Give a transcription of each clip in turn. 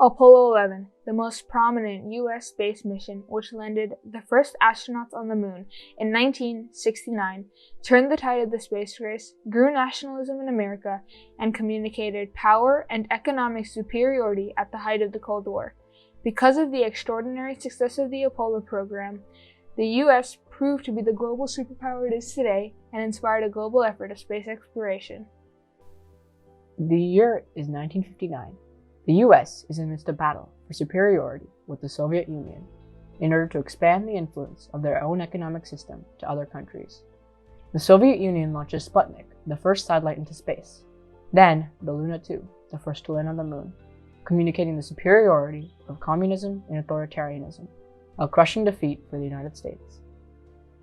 Apollo 11, the most prominent U.S. space mission which landed the first astronauts on the moon in 1969, turned the tide of the space race, grew nationalism in America, and communicated power and economic superiority at the height of the Cold War. Because of the extraordinary success of the Apollo program, the U.S. proved to be the global superpower it is today and inspired a global effort of space exploration. The year is 1959. The US is amidst a battle for superiority with the Soviet Union in order to expand the influence of their own economic system to other countries. The Soviet Union launches Sputnik, the first satellite into space. Then, the Luna 2, the first to land on the moon, communicating the superiority of communism and authoritarianism, a crushing defeat for the United States.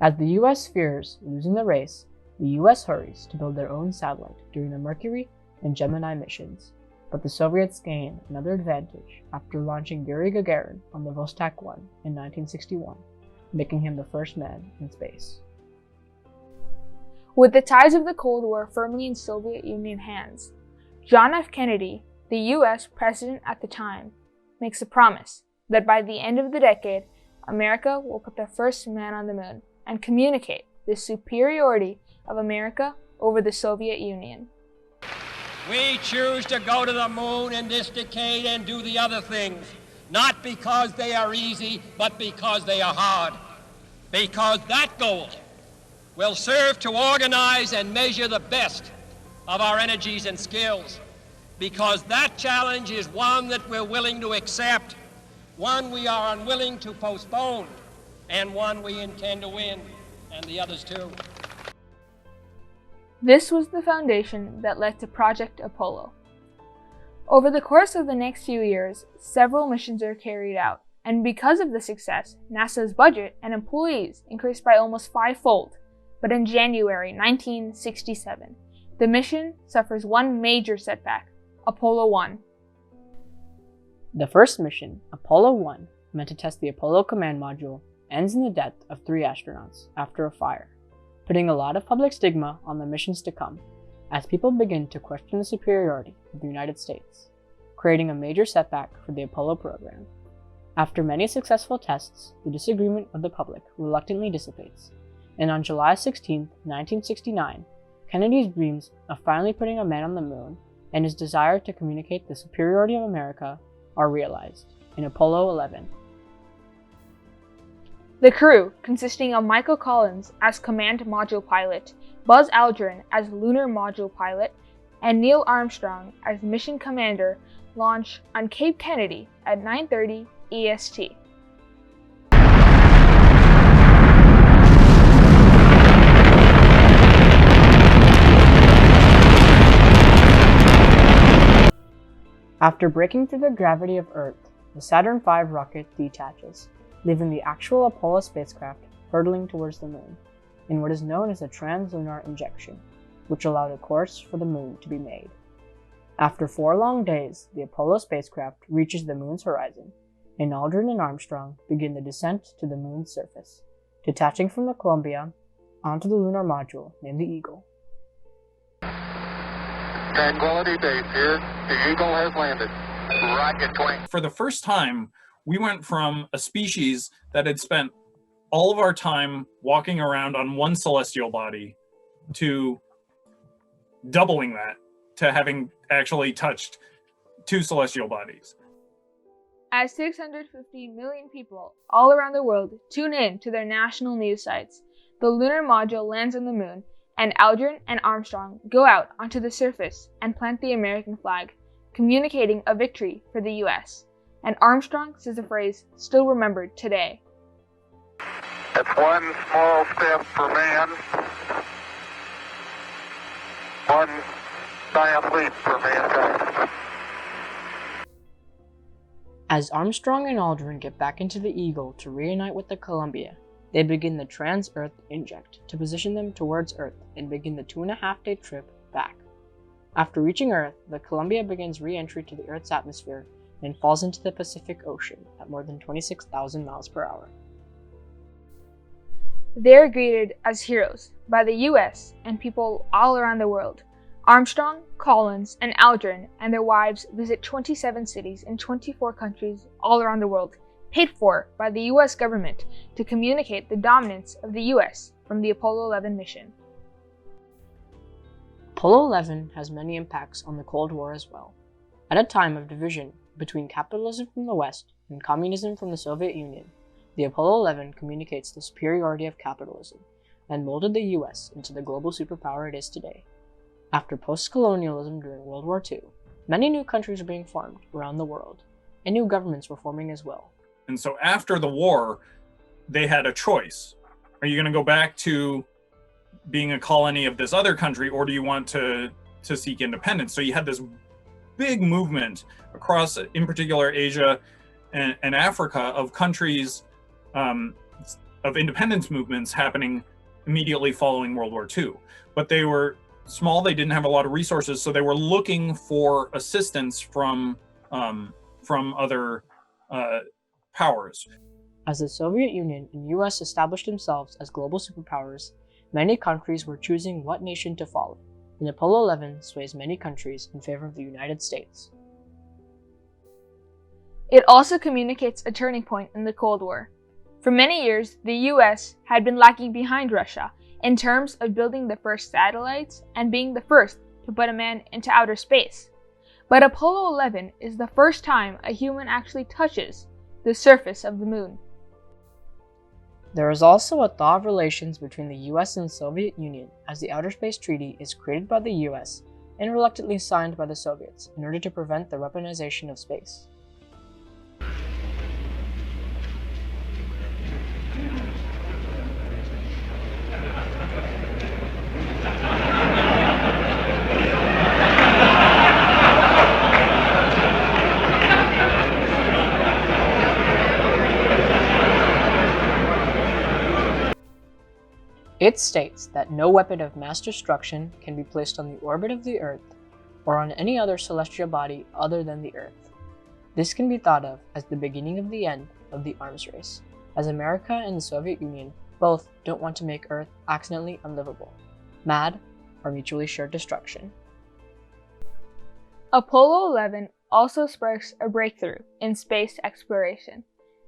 As the US fears losing the race, the US hurries to build their own satellite during the Mercury and Gemini missions. But the Soviets gain another advantage after launching Yuri Gagarin on the Vostok 1 in 1961, making him the first man in space. With the ties of the Cold War firmly in Soviet Union hands, John F. Kennedy, the U.S. president at the time, makes a promise that by the end of the decade, America will put the first man on the moon and communicate the superiority of America over the Soviet Union. We choose to go to the moon in this decade and do the other things, not because they are easy, but because they are hard. Because that goal will serve to organize and measure the best of our energies and skills. Because that challenge is one that we're willing to accept, one we are unwilling to postpone, and one we intend to win, and the others too. This was the foundation that led to Project Apollo. Over the course of the next few years, several missions are carried out, and because of the success, NASA's budget and employees increased by almost fivefold. But in January 1967, the mission suffers one major setback: Apollo 1. The first mission, Apollo 1, meant to test the Apollo command module, ends in the death of 3 astronauts after a fire, putting a lot of public stigma on the missions to come, as people begin to question the superiority of the United States, creating a major setback for the Apollo program. After many successful tests, the disagreement of the public reluctantly dissipates, and on July 16, 1969, Kennedy's dreams of finally putting a man on the moon and his desire to communicate the superiority of America are realized in Apollo 11. The crew, consisting of Michael Collins as Command Module Pilot, Buzz Aldrin as Lunar Module Pilot, and Neil Armstrong as Mission Commander, launch on Cape Kennedy at 9:30 EST. After breaking through the gravity of Earth, the Saturn V rocket detaches, leaving the actual Apollo spacecraft hurtling towards the moon, in what is known as a translunar injection, which allowed a course for the moon to be made. After 4 long days, the Apollo spacecraft reaches the moon's horizon, and Aldrin and Armstrong begin the descent to the moon's surface, detaching from the Columbia onto the lunar module named the Eagle. Tranquility Base here. The Eagle has landed. Rocket 20. For the first time, we went from a species that had spent all of our time walking around on one celestial body to doubling that, to having actually touched 2 celestial bodies. As 650 million people all around the world tune in to their national news sites, the lunar module lands on the moon, and Aldrin and Armstrong go out onto the surface and plant the American flag, communicating a victory for the US. And Armstrong says a phrase still remembered today. That's one small step for man, one giant leap for mankind. As Armstrong and Aldrin get back into the Eagle to reunite with the Columbia, they begin the trans-Earth inject to position them towards Earth and begin the 2.5-day trip back. After reaching Earth, the Columbia begins re-entry to the Earth's atmosphere and falls into the Pacific Ocean at more than 26,000 miles per hour. They are greeted as heroes by the US and people all around the world. Armstrong, Collins, and Aldrin and their wives visit 27 cities in 24 countries all around the world, paid for by the US government to communicate the dominance of the US from the Apollo 11 mission. Apollo 11 has many impacts on the Cold War as well. At a time of division between capitalism from the West and communism from the Soviet Union, the Apollo 11 communicates the superiority of capitalism and molded the US into the global superpower it is today. After post-colonialism during World War II, many new countries were being formed around the world, and new governments were forming as well. And so after the war, they had a choice. Are you going to go back to being a colony of this other country, or do you want to seek independence? So you had this big movement across, in particular, Asia and Africa, of countries, of independence movements happening immediately following World War II. But they were small, they didn't have a lot of resources, so they were looking for assistance from other powers. As the Soviet Union and US established themselves as global superpowers, many countries were choosing what nation to follow, and Apollo 11 sways many countries in favor of the United States. It also communicates a turning point in the Cold War. For many years, the US had been lagging behind Russia in terms of building the first satellites and being the first to put a man into outer space. But Apollo 11 is the first time a human actually touches the surface of the moon. There is also a thaw of relations between the US and the Soviet Union, as the Outer Space Treaty is created by the US and reluctantly signed by the Soviets in order to prevent the weaponization of space. It states that no weapon of mass destruction can be placed on the orbit of the Earth or on any other celestial body other than the Earth. This can be thought of as the beginning of the end of the arms race, as America and the Soviet Union both don't want to make Earth accidentally unlivable, mad, or mutually shared destruction. Apollo 11 also sparks a breakthrough in space exploration.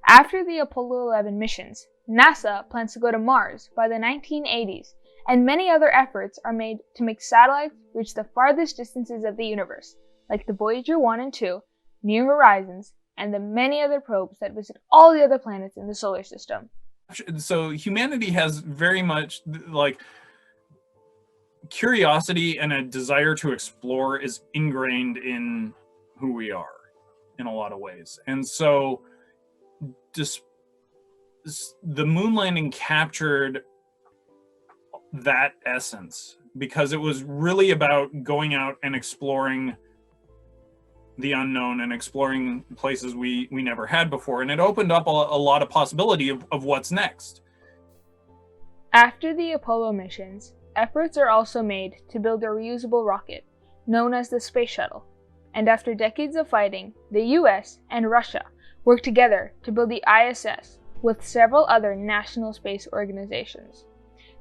After the Apollo 11 missions, NASA plans to go to Mars by the 1980s, and many other efforts are made to make satellites reach the farthest distances of the universe, like the Voyager 1 and 2, New Horizons, and the many other probes that visit all the other planets in the solar system. So humanity has very much, like, curiosity and a desire to explore is ingrained in who we are in a lot of ways. And so just the moon landing captured that essence, because it was really about going out and exploring the unknown and exploring places we never had before. And it opened up a lot of possibility of what's next. After the Apollo missions, efforts are also made to build a reusable rocket, known as the Space Shuttle. And after decades of fighting, the US and Russia worked together to build the ISS with several other national space organizations.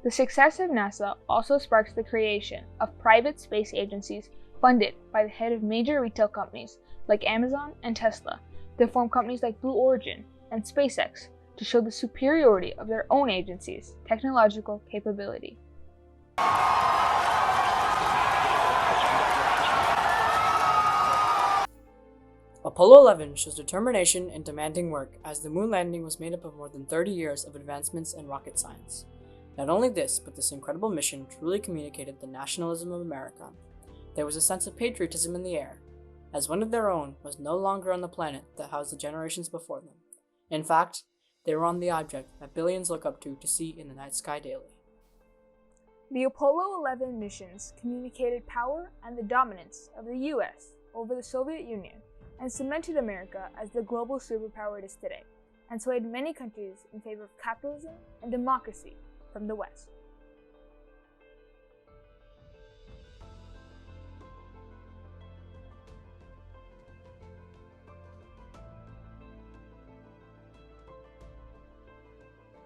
The success of NASA also sparks the creation of private space agencies funded by the head of major retail companies like Amazon and Tesla to form companies like Blue Origin and SpaceX to show the superiority of their own agencies' technological capability. Apollo 11 shows determination and demanding work, as the moon landing was made up of more than 30 years of advancements in rocket science. Not only this, but this incredible mission truly communicated the nationalism of America. There was a sense of patriotism in the air, as one of their own was no longer on the planet that housed the generations before them. In fact, they were on the object that billions look up to see in the night sky daily. The Apollo 11 missions communicated power and the dominance of the US over the Soviet Union, and cemented America as the global superpower it is today, and swayed many countries in favor of capitalism and democracy from the West.